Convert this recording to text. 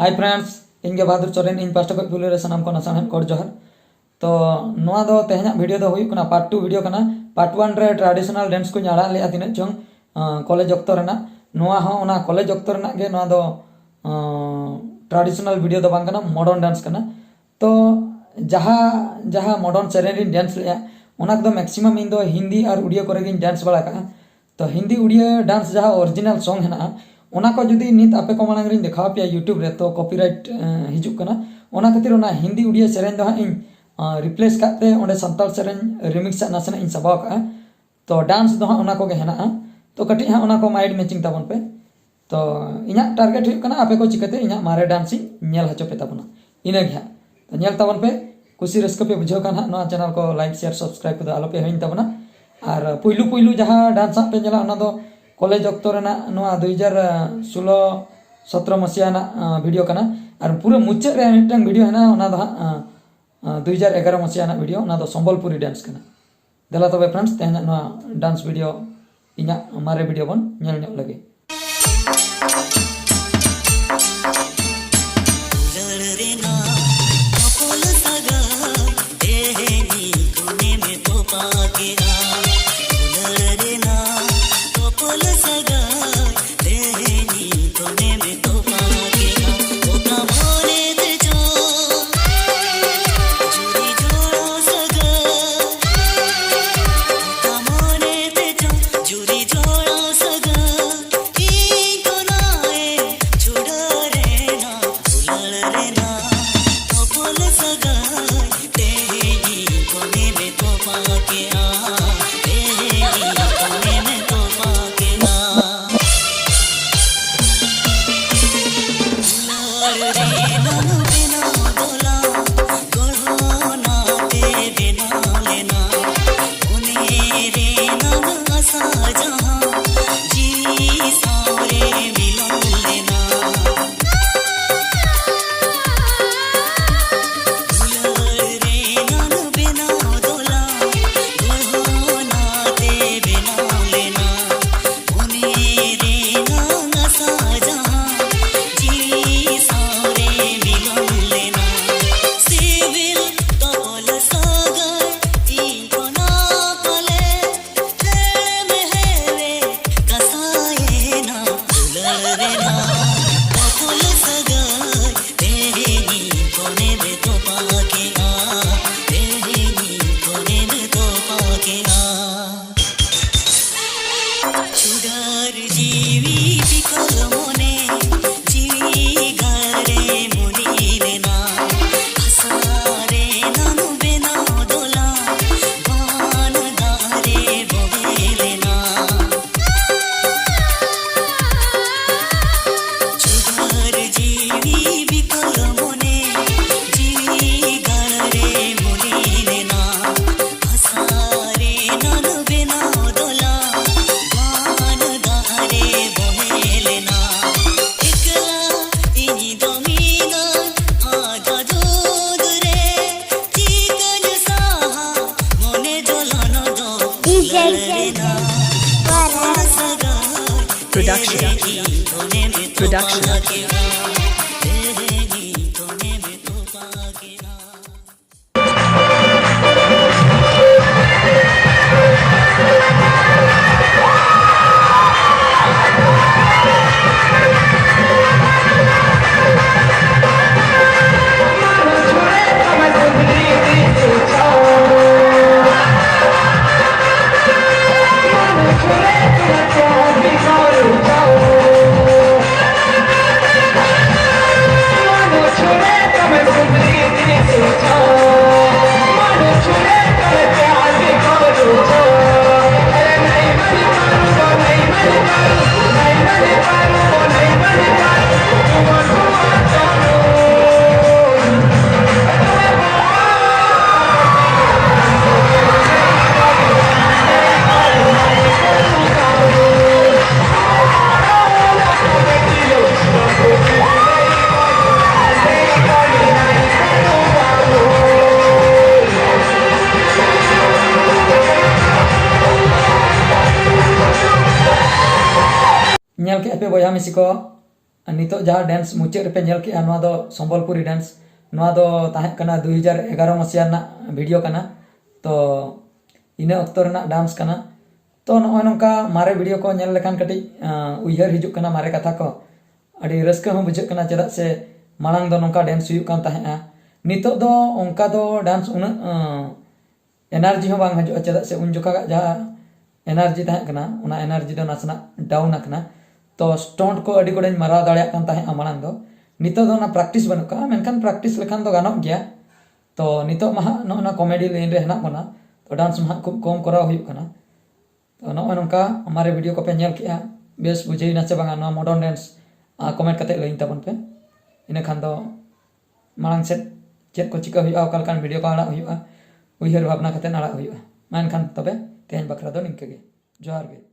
Hi friends इनके बहादुर सोरेन इन pasta को police सनाम को नसान कोड जोहर तो नोआ दो तेहना वीडियो दो हुई कना पार्ट 2 वीडियो कना पार्ट 1 रे ट्रेडिशनल डांस को ᱧᱟᱲᱟ ले आतिने जों कॉलेज ऑक्तो रेना नोआ हो ओना कॉलेज ऑक्तो रेना गे नोआ दो ट्रेडिशनल वीडियो दो बांग कना मॉडर्न डांस कना तो जहां जहां मॉडर्न सेरेन डांस ले ओना दो मैक्सिमम इन दो हिंदी और उड़िया करे गिन डांस बड़ा का तो हिंदी उड़िया डांस जहां ओरिजिनल सॉन्ग है ओना को जुदी नित आपे को मांग रिन देखा पे यूट्यूब रे तो कॉपीराइट हिजुक कना ओना खातिर ओना हिंदी उड़िया सेरेन दो इन रिप्लेस करते ओंडे संताल सेरेन रिमिक्स नासना इन सबाव का तो डांस दो ओना को गे हेना तो कटी हा ओना को माइंड मैचिंग ताबन पे तो इना टारगेट हुई कना आपे को चिकते इना मारे डांस नेल हचो पे ताबना इना गे तो नेल ताबन पे खुशी रस्क पे बुझो कना नो चैनल को लाइक शेयर सब्सक्राइब को आलो पे होइन ताबना और पुइलु पुइलु जहां डांस पे नेला ओना दो कॉलेज ऑक्तो रेना 2016-17 मसिया ना वीडियो कना और पूरा मुचाद रे मिटन वीडियो है ना ओना दो 2011 मसिया ना वीडियो ओना दो संबलपुरी डांस कना देला तबे फ्रेंड्स तेहना ना डांस वीडियो इना मारे वीडियो बन नेल ᱧᱚᱜ लगे Production. nyal ke ape boya misiko नितो जहाँ डांस मुचाद पे नेल के नवा दो संबलपुरी डांस नवा दो ताहें कना 2011 मसीहा ना वीडियो कना तो इना अक्तो रना डांस कना तो नॉय नोंका मारे वीडियो को नेल लेखान कटी उयहर हिजुक कना मारे कथा को अड़ी रस्का हो बुझक कना चेदा से मांग दो नोंका डांस हुयुक कान ताहें नितो दो ओंका दो डांस उन एनर्जी हो बांग हजो चेदा से उन जोका जहाँ एनर्जी ताहें कना उना एनर्जी दो नासना डाउन आकना तो स्टोंट को अड़ी कोडें माराव दाड़िया कान ताहें मांग दो नितो दो ना प्रैक्टिस बनुका मेनखान प्रैक्टिस लेखान दो गानोक गया तो नितो महा ना कॉमेडी लाइन रे हेना बना तो डांस महा खूब कम कराव हुयुक कना तो नॉय नोंका हमारे वीडियो को पे नेल किया बेस बुझे ना से बांगा ना मॉडर्न डांस कमेंट कते लइन तबन पे इना खान दो मांग से चेक को चिका हुयुआ ओकालकान वीडियो को आड़ा हुयुआ उयहर भावना कते आड़ा हुयुआ मेनखान तबे तेहन बखरा दो निंके गे जोहार गे।